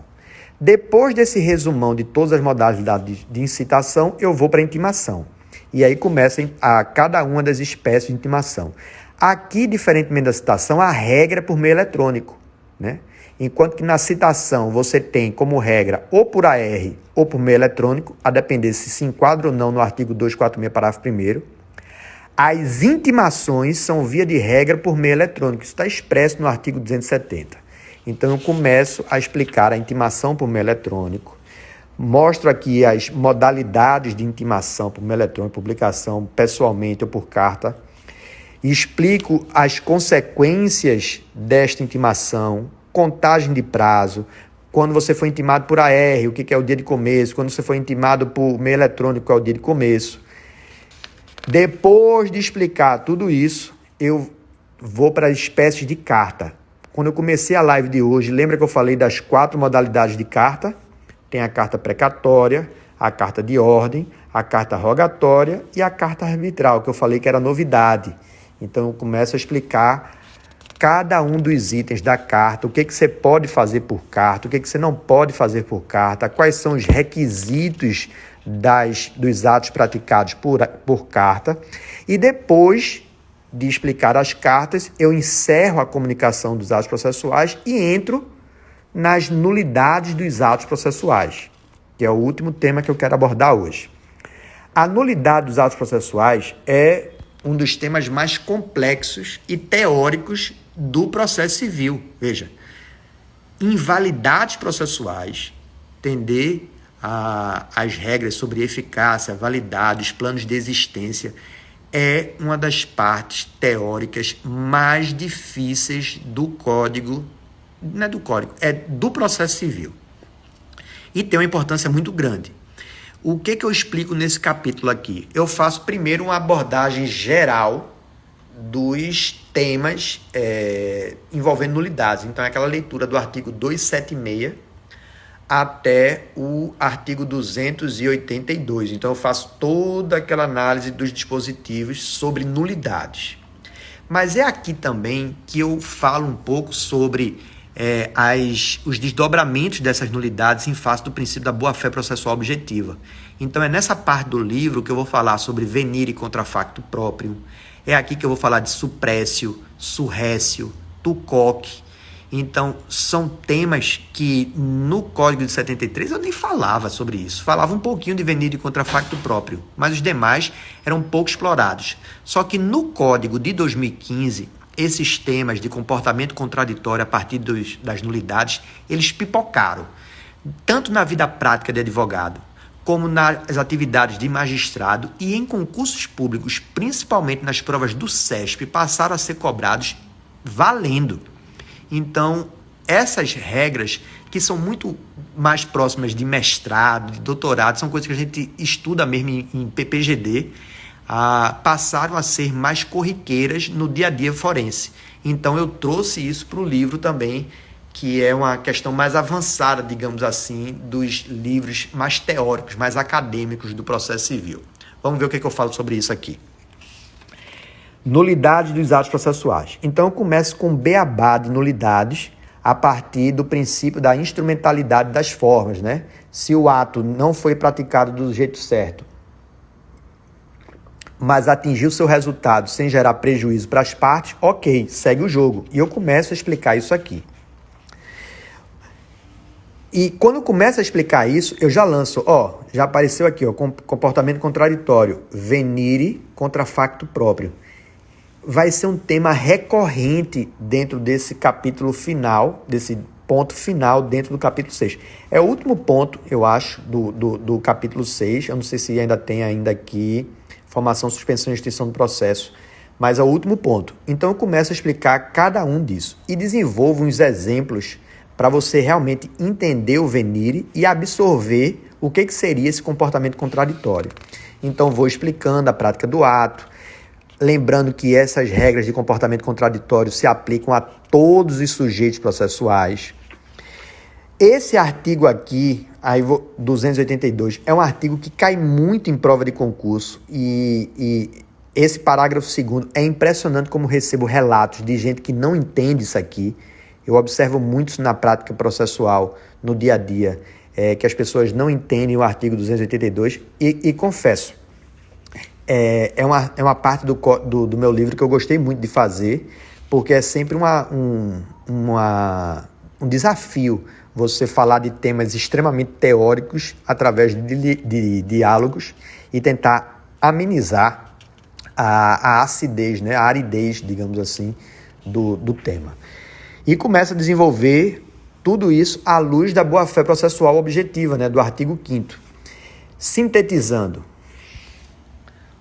Depois desse resumão de todas as modalidades de incitação, eu vou para a intimação. E aí começa a cada uma das espécies de intimação. Aqui, diferentemente da citação, a regra é por meio eletrônico, né? Enquanto que na citação você tem como regra ou por AR ou por meio eletrônico, a depender se enquadra ou não no artigo 246, parágrafo 1º. As intimações são via de regra por meio eletrônico. Isso está expresso no artigo 270. Então, eu começo a explicar a intimação por meio eletrônico, mostro aqui as modalidades de intimação por meio eletrônico, publicação pessoalmente ou por carta, explico as consequências desta intimação, contagem de prazo, quando você foi intimado por AR, o que é o dia de começo, quando você foi intimado por meio eletrônico, qual é o dia de começo. Depois de explicar tudo isso, eu vou para as espécies de carta. Quando eu comecei a live de hoje, lembra que eu falei das 4 modalidades de carta? Tem a carta precatória, a carta de ordem, a carta rogatória e a carta arbitral, que eu falei que era novidade. Então, eu começo a explicar cada um dos itens da carta, o que você pode fazer por carta, o que você não pode fazer por carta, quais são os requisitos dos atos praticados por carta. E depois de explicar as cartas, eu encerro a comunicação dos atos processuais e entro nas nulidades dos atos processuais, que é o último tema que eu quero abordar hoje. A nulidade dos atos processuais é um dos temas mais complexos e teóricos do processo civil. Veja, invalidades processuais, entender as regras sobre eficácia, validade, os planos de existência, é uma das partes teóricas mais difíceis do código, não é do código, é do processo civil. E tem uma importância muito grande. O que eu explico nesse capítulo aqui? Eu faço primeiro uma abordagem geral dos temas envolvendo nulidades. Então, é aquela leitura do artigo 276 até o artigo 282. Então, eu faço toda aquela análise dos dispositivos sobre nulidades. Mas é aqui também que eu falo um pouco sobre os desdobramentos dessas nulidades em face do princípio da boa-fé processual objetiva. Então, é nessa parte do livro que eu vou falar sobre venir e contrafacto próprio. É aqui que eu vou falar de suprécio, surrécio, tucoque. Então, são temas que no Código de 73 eu nem falava sobre isso. Falava um pouquinho de venir e contrafacto próprio, mas os demais eram pouco explorados. Só que no Código de 2015, esses temas de comportamento contraditório a partir das nulidades, eles pipocaram. Tanto na vida prática de advogado, como nas atividades de magistrado e em concursos públicos, principalmente nas provas do CESP, passaram a ser cobrados valendo. Então, essas regras, que são muito mais próximas de mestrado, de doutorado, são coisas que a gente estuda mesmo em PPGD, passaram a ser mais corriqueiras no dia a dia forense. Então, eu trouxe isso para o livro também, que é uma questão mais avançada, digamos assim, dos livros mais teóricos, mais acadêmicos do processo civil. Vamos ver o que eu falo sobre isso aqui. Nulidade dos atos processuais. Então, eu começo com beabá de nulidades a partir do princípio da instrumentalidade das formas, né? Se o ato não foi praticado do jeito certo, mas atingiu seu resultado sem gerar prejuízo para as partes, ok, segue o jogo. E eu começo a explicar isso aqui. E quando eu começo a explicar isso, eu já lanço, já apareceu aqui, comportamento contraditório, venire contra facto próprio. Vai ser um tema recorrente dentro desse capítulo final, desse ponto final dentro do capítulo 6. É o último ponto, eu acho, do capítulo 6. Eu não sei se ainda tem aqui formação, suspensão e extinção do processo, mas é o último ponto. Então eu começo a explicar cada um disso e desenvolvo uns exemplos para você realmente entender o venire e absorver o que seria esse comportamento contraditório. Então vou explicando a prática do ato, lembrando que essas regras de comportamento contraditório se aplicam a todos os sujeitos processuais. Esse artigo aqui, 282, é um artigo que cai muito em prova de concurso e esse parágrafo 2º é impressionante como recebo relatos de gente que não entende isso aqui. Eu observo muito isso na prática processual, no dia a dia, que as pessoas não entendem o artigo 282 e confesso, é uma parte do meu livro que eu gostei muito de fazer, porque é sempre um desafio você falar de temas extremamente teóricos através de diálogos e tentar amenizar a acidez, né, a aridez, digamos assim, do tema. E começa a desenvolver tudo isso à luz da boa-fé processual objetiva, né, do artigo 5º. Sintetizando,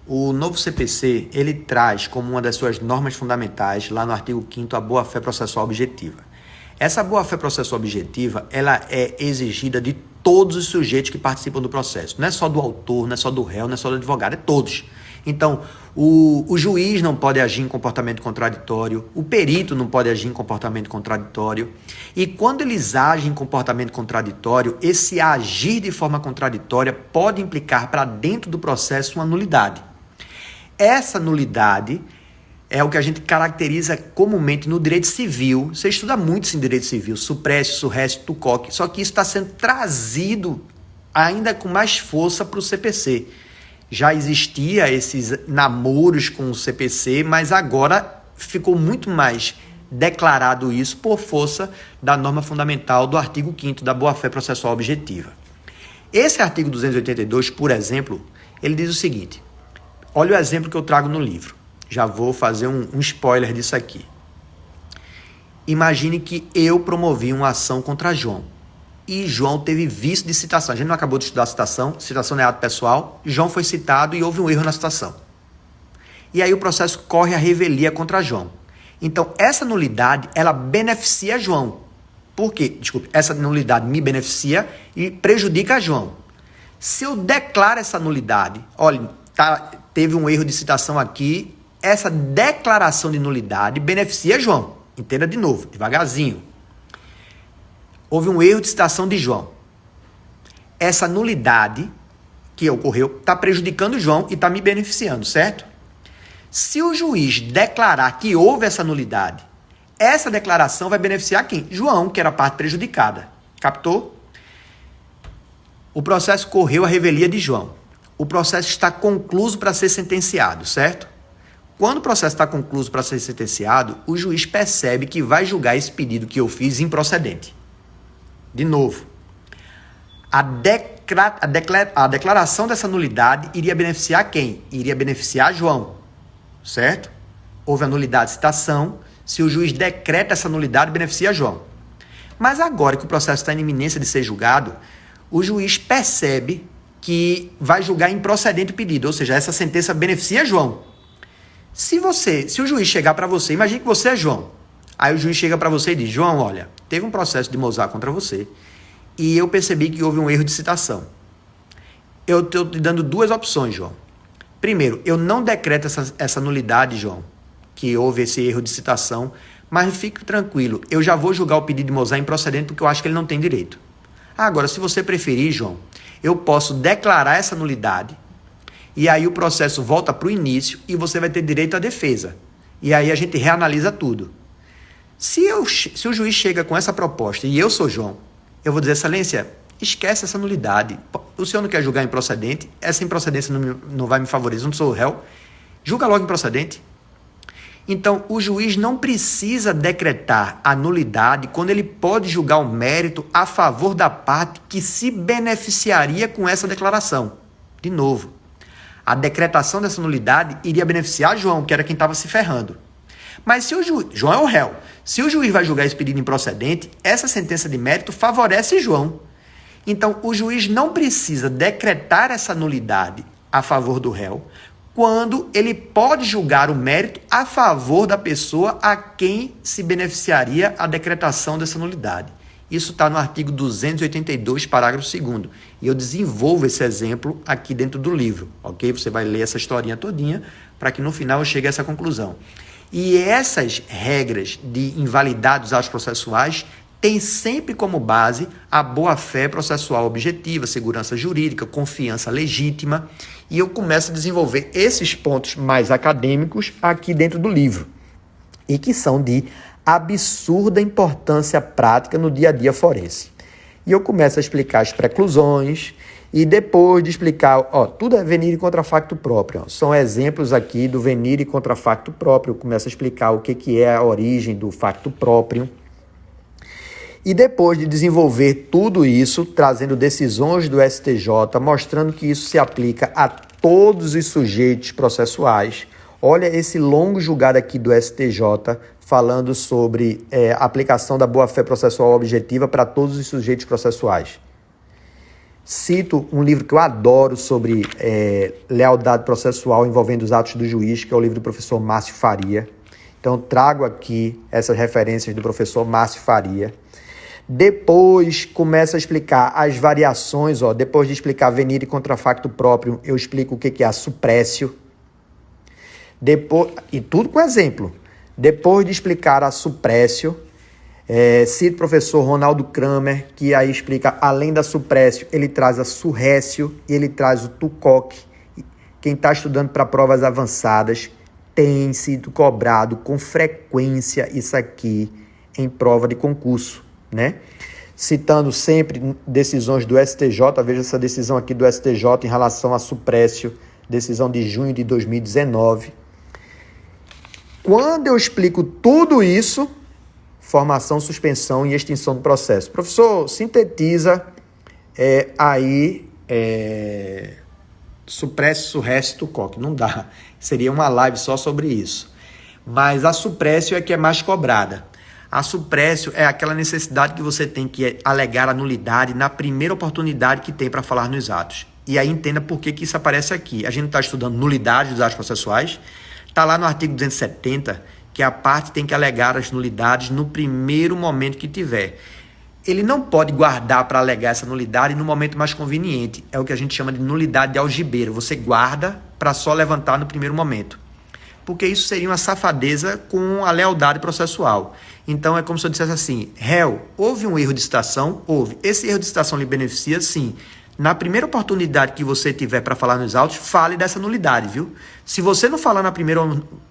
o novo CPC, ele traz como uma das suas normas fundamentais, lá no artigo 5º, a boa-fé processual objetiva. Essa boa-fé processual objetiva, ela é exigida de todos os sujeitos que participam do processo. Não é só do autor, não é só do réu, não é só do advogado, é todos. Então, o juiz não pode agir em comportamento contraditório, o perito não pode agir em comportamento contraditório. E quando eles agem em comportamento contraditório, esse agir de forma contraditória pode implicar para dentro do processo uma nulidade. Essa nulidade é o que a gente caracteriza comumente no direito civil. Você estuda muito isso em direito civil, supresse, surresse, tucoque, só que isso está sendo trazido ainda com mais força para o CPC. Já existia esses namoros com o CPC, mas agora ficou muito mais declarado isso por força da norma fundamental do artigo 5º da boa-fé processual objetiva. Esse artigo 282, por exemplo, ele diz o seguinte, olha o exemplo que eu trago no livro. Já vou fazer um spoiler disso aqui. Imagine que eu promovi uma ação contra João. E João teve vício de citação. A gente não acabou de estudar a citação não é ato pessoal. João foi citado e houve um erro na citação. E aí o processo corre a revelia contra João. Então, essa nulidade, ela beneficia João. Por quê? Desculpe, essa nulidade me beneficia e prejudica João. Se eu declaro essa nulidade, olha, teve um erro de citação aqui, essa declaração de nulidade beneficia João. Entenda de novo, devagarzinho. Houve um erro de citação de João. Essa nulidade que ocorreu está prejudicando João e está me beneficiando, certo? Se o juiz declarar que houve essa nulidade, essa declaração vai beneficiar quem? João, que era a parte prejudicada. Captou? O processo correu a revelia de João. O processo está concluso para ser sentenciado, certo? Quando o processo está concluso para ser sentenciado, o juiz percebe que vai julgar esse pedido que eu fiz improcedente. De novo, a declaração dessa nulidade iria beneficiar quem? Iria beneficiar João, certo? Houve a nulidade de citação, se o juiz decreta essa nulidade, beneficia João. Mas agora que o processo está em iminência de ser julgado, o juiz percebe que vai julgar improcedente o pedido, ou seja, essa sentença beneficia João. Se o juiz chegar para você, imagine que você é João, aí o juiz chega para você e diz, João, olha, teve um processo de Mosar contra você e eu percebi que houve um erro de citação. Eu estou te dando duas opções, João. Primeiro, eu não decreto essa nulidade, João, que houve esse erro de citação, mas fique tranquilo, eu já vou julgar o pedido de Mosar improcedente porque eu acho que ele não tem direito. Agora, se você preferir, João, eu posso declarar essa nulidade E aí o processo volta para o início e você vai ter direito à defesa. E aí a gente reanalisa tudo. Se o juiz chega com essa proposta e eu sou João, eu vou dizer, excelência, esquece essa nulidade. O senhor não quer julgar improcedente? Essa improcedência não vai me favorecer, não sou o réu. Julga logo improcedente. Então, o juiz não precisa decretar a nulidade quando ele pode julgar o mérito a favor da parte que se beneficiaria com essa declaração. De novo, a decretação dessa nulidade iria beneficiar João, que era quem estava se ferrando. Mas se o juiz... João é o réu. Se o juiz vai julgar esse pedido improcedente, essa sentença de mérito favorece João. Então, o juiz não precisa decretar essa nulidade a favor do réu, quando ele pode julgar o mérito a favor da pessoa a quem se beneficiaria a decretação dessa nulidade. Isso está no artigo 282, parágrafo 2º. E eu desenvolvo esse exemplo aqui dentro do livro, ok? Você vai ler essa historinha todinha para que no final eu chegue a essa conclusão. E essas regras de invalidade dos atos processuais têm sempre como base a boa-fé processual objetiva, segurança jurídica, confiança legítima. E eu começo a desenvolver esses pontos mais acadêmicos aqui dentro do livro, e que são de absurda importância prática no dia a dia forense. E eu começo a explicar as preclusões, e depois de explicar, tudo é venire contra facto próprio. São exemplos aqui do venire contra facto próprio. Eu começo a explicar o que é a origem do facto próprio. E depois de desenvolver tudo isso, trazendo decisões do STJ, mostrando que isso se aplica a todos os sujeitos processuais. Olha esse longo julgado aqui do STJ, falando sobre a aplicação da boa-fé processual objetiva para todos os sujeitos processuais. Cito um livro que eu adoro sobre lealdade processual envolvendo os atos do juiz, que é o livro do professor Márcio Faria. Então, trago aqui essas referências do professor Márcio Faria. Depois, começa a explicar as variações. Depois de explicar venire contra facto próprio, eu explico o que é a suprécio. E tudo com exemplo. Depois de explicar a suprécio, cito o professor Ronaldo Kramer, que aí explica, além da suprécio, ele traz a surrécio e ele traz o tucoque. Quem está estudando para provas avançadas tem sido cobrado com frequência isso aqui em prova de concurso, né? Citando sempre decisões do STJ, veja essa decisão aqui do STJ em relação a suprécio, decisão de junho de 2019. Quando eu explico tudo isso, formação, suspensão e extinção do processo. Professor, sintetiza suprécio, surrécio e tucoque. Não dá. Seria uma live só sobre isso. Mas a suprécio é que é mais cobrada. A suprécio é aquela necessidade que você tem que alegar a nulidade na primeira oportunidade que tem para falar nos atos. E aí entenda por que isso aparece aqui. A gente não está estudando nulidade dos atos processuais. Está lá no artigo 270 que a parte tem que alegar as nulidades no primeiro momento que tiver. Ele não pode guardar para alegar essa nulidade no momento mais conveniente. É o que a gente chama de nulidade de algibeira. Você guarda para só levantar no primeiro momento. Porque isso seria uma safadeza com a lealdade processual. Então é como se eu dissesse assim, réu, houve um erro de citação? Houve. Esse erro de citação lhe beneficia? Sim. Na primeira oportunidade que você tiver para falar nos autos, fale dessa nulidade, viu? Se você não falar na primeira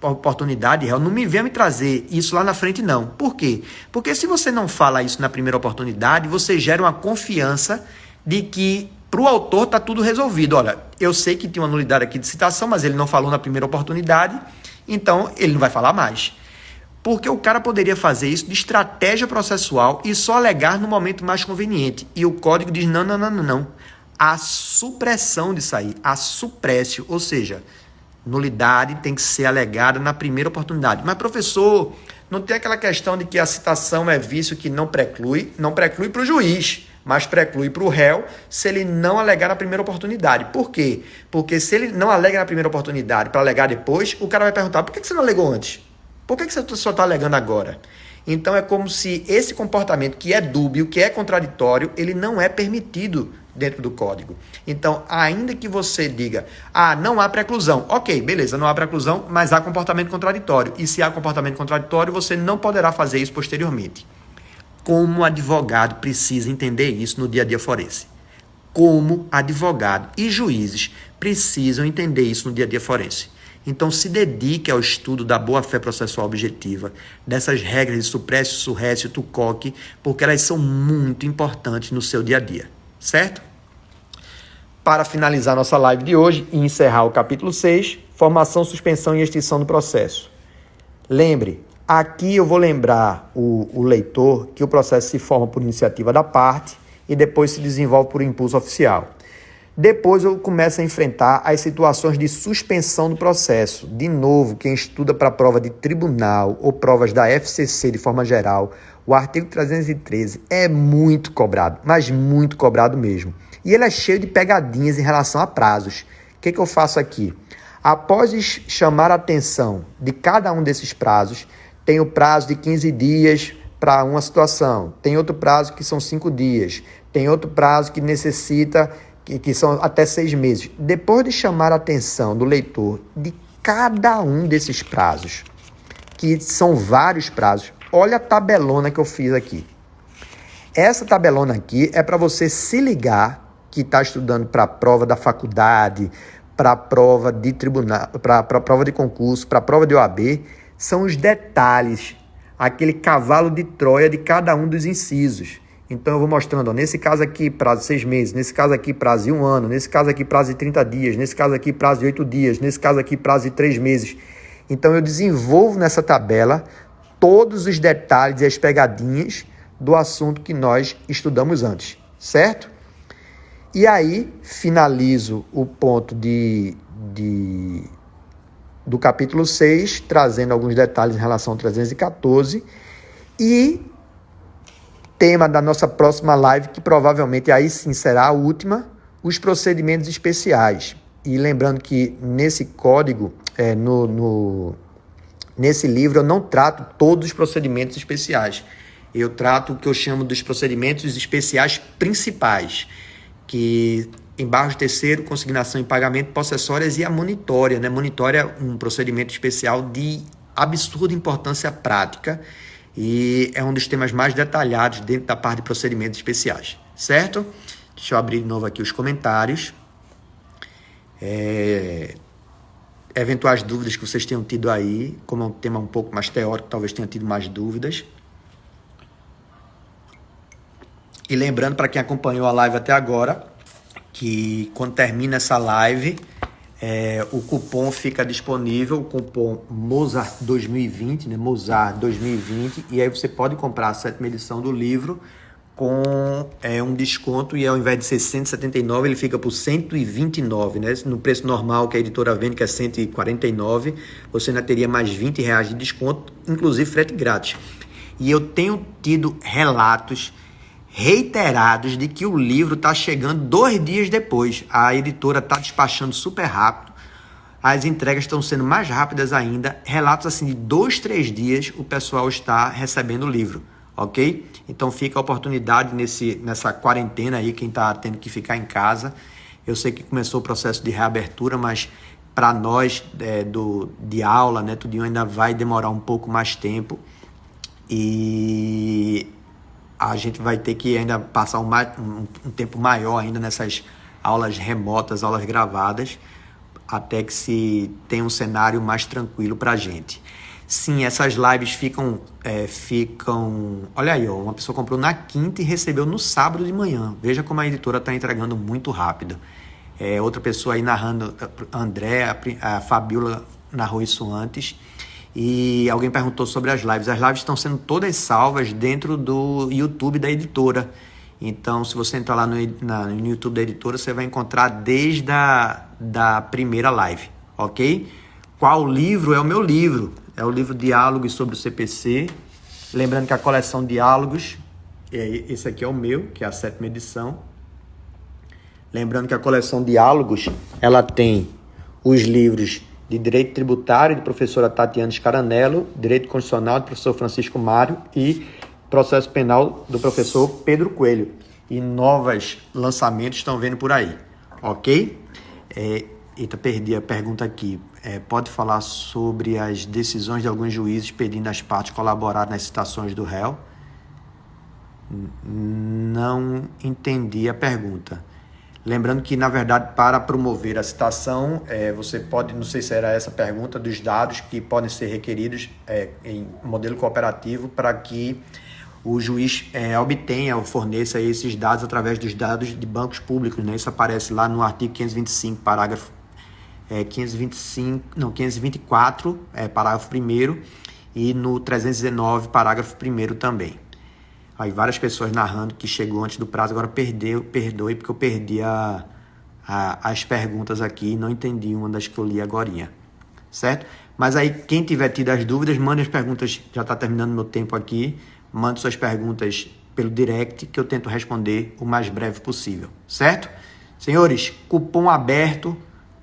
oportunidade, réu, não me venha me trazer isso lá na frente, não. Por quê? Porque se você não fala isso na primeira oportunidade, você gera uma confiança de que para o autor está tudo resolvido. Olha, eu sei que tem uma nulidade aqui de citação, mas ele não falou na primeira oportunidade, então ele não vai falar mais. Porque o cara poderia fazer isso de estratégia processual e só alegar no momento mais conveniente. E o código diz não. A supressão disso aí, a suprécio, ou seja, nulidade tem que ser alegada na primeira oportunidade. Mas, professor, não tem aquela questão de que a citação é vício que não preclui para o juiz, mas preclui para o réu se ele não alegar na primeira oportunidade. Por quê? Porque se ele não alega na primeira oportunidade para alegar depois, o cara vai perguntar, por que você não alegou antes? Por que você só está alegando agora? Então é como se esse comportamento que é dúbio, que é contraditório, ele não é permitido dentro do código. Então, ainda que você diga, não há preclusão. Ok, beleza, não há preclusão, mas há comportamento contraditório. E se há comportamento contraditório, você não poderá fazer isso posteriormente. Como advogado precisa entender isso no dia a dia forense? como advogado e juízes precisam entender isso no dia a dia forense. Então, se dedique ao estudo da boa-fé processual objetiva, dessas regras de suprécio, surrécio e tucoque, porque elas são muito importantes no seu dia a dia, certo? Para finalizar nossa live de hoje e encerrar o capítulo 6, formação, suspensão e extinção do processo. Lembre, aqui eu vou lembrar o leitor que o processo se forma por iniciativa da parte e depois se desenvolve por impulso oficial. Depois eu começo a enfrentar as situações de suspensão do processo. De novo, quem estuda para prova de tribunal ou provas da FCC de forma geral, o artigo 313 é muito cobrado, mas muito cobrado mesmo. E ele é cheio de pegadinhas em relação a prazos. O que eu faço aqui? Após chamar a atenção de cada um desses prazos, tem o prazo de 15 dias para uma situação, tem outro prazo que são 5 dias, tem outro prazo que necessita... que são até 6 meses. Depois de chamar a atenção do leitor de cada um desses prazos, que são vários prazos, olha a tabelona que eu fiz aqui. Essa tabelona aqui é para você se ligar que está estudando para a prova da faculdade, para a prova de tribunal, para a prova de concurso, para a prova de OAB, são os detalhes, aquele cavalo de Troia de cada um dos incisos. Então eu vou mostrando, ó, nesse caso aqui, prazo de 6 meses, nesse caso aqui, prazo de 1 ano, nesse caso aqui, prazo de 30 dias, nesse caso aqui, prazo de 8 dias, nesse caso aqui, prazo de 3 meses. Então eu desenvolvo nessa tabela todos os detalhes e as pegadinhas do assunto que nós estudamos antes, certo? E aí finalizo o ponto do capítulo 6, trazendo alguns detalhes em relação ao 314 e... tema da nossa próxima live, que provavelmente aí sim será a última, os procedimentos especiais. E lembrando que nesse código, nesse livro, eu não trato todos os procedimentos especiais. Eu trato o que eu chamo dos procedimentos especiais principais, que embargo terceiro, consignação e pagamento, possessórias e a monitória. Né? Monitória é um procedimento especial de absurda importância prática, e é um dos temas mais detalhados dentro da parte de procedimentos especiais, certo? Deixa eu abrir de novo aqui os comentários. Eventuais dúvidas que vocês tenham tido aí, como é um tema um pouco mais teórico, talvez tenha tido mais dúvidas. E lembrando para quem acompanhou a live até agora, que quando termina essa live... o cupom fica disponível, o cupom Mozart 2020, né? Mozart 2020, e aí você pode comprar a 7ª edição do livro com um desconto, e ao invés de ser 179, ele fica por 129, né? No preço normal que a editora vende, que é 149, você ainda teria mais R$20 de desconto, inclusive frete grátis. E eu tenho tido relatos reiterados de que o livro está chegando 2 dias depois. A editora está despachando super rápido, as entregas estão sendo mais rápidas ainda, relatos assim de 2, 3 dias o pessoal está recebendo o livro, ok? Então fica a oportunidade nessa quarentena aí, quem está tendo que ficar em casa. Eu sei que começou o processo de reabertura, mas para nós de aula, né, tudinho ainda vai demorar um pouco mais tempo, e a gente vai ter que ainda passar um tempo maior ainda nessas aulas remotas, aulas gravadas, até que se tenha um cenário mais tranquilo para a gente. Sim, essas lives ficam... Olha aí, ó, uma pessoa comprou na quinta e recebeu no sábado de manhã. Veja como a editora está entregando muito rápido. Outra pessoa aí narrando, André, a Fabiola narrou isso antes. E alguém perguntou sobre as lives. As lives estão sendo todas salvas dentro do YouTube da editora. Então, se você entrar lá no YouTube da editora, você vai encontrar desde da primeira live, ok? Qual livro? É o meu livro. É o livro Diálogos sobre o CPC. Lembrando que a coleção Diálogos, esse aqui é o meu, que é a 7ª edição. Lembrando que a coleção Diálogos, ela tem os livros de Direito Tributário, de professora Tatiana Scaranello, Direito Constitucional, do professor Francisco Mário, e Processo Penal, do professor Pedro Coelho. E novos lançamentos estão vendo por aí, ok? Eita, perdi a pergunta aqui. Pode falar sobre as decisões de alguns juízes pedindo às partes colaborar nas citações do réu? Não entendi a pergunta. Lembrando que, na verdade, para promover a citação, você pode, não sei se era essa a pergunta, dos dados que podem ser requeridos em modelo cooperativo para que o juiz obtenha ou forneça esses dados através dos dados de bancos públicos, né? Isso aparece lá no artigo 525, parágrafo 524, parágrafo 1º, e no 319, parágrafo 1º também. Aí várias pessoas narrando que chegou antes do prazo, agora perdoe porque eu perdi as perguntas aqui e não entendi uma das que eu li agorinha, certo? Mas aí quem tiver tido as dúvidas, mande as perguntas, já está terminando meu tempo aqui, mande suas perguntas pelo direct que eu tento responder o mais breve possível, certo? Senhores, cupom aberto,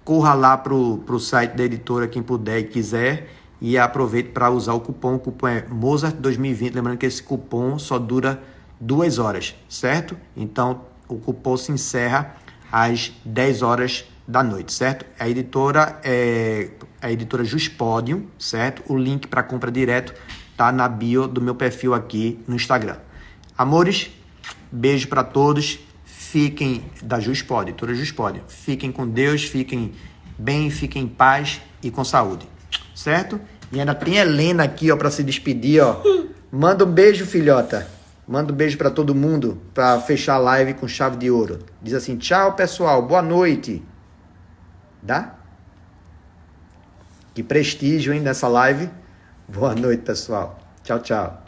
corra lá para o site da editora quem puder e quiser, e aproveite para usar o cupom é Mozart 2020, lembrando que esse cupom só dura 2 horas, certo? Então, o cupom se encerra às 10 horas da noite, certo? A editora é a editora Juspodium, certo? O link para compra direto tá na bio do meu perfil aqui no Instagram. Amores, beijo para todos, fiquem da Juspodium, editora Juspodium. Fiquem com Deus, fiquem bem, fiquem em paz e com saúde. Certo? E ainda tem Helena aqui, ó, para se despedir, ó. Manda um beijo, filhota. Manda um beijo para todo mundo, para fechar a live com chave de ouro. Diz assim: tchau, pessoal, boa noite. Dá? Que prestígio, hein, nessa live. Boa noite, pessoal. Tchau, tchau.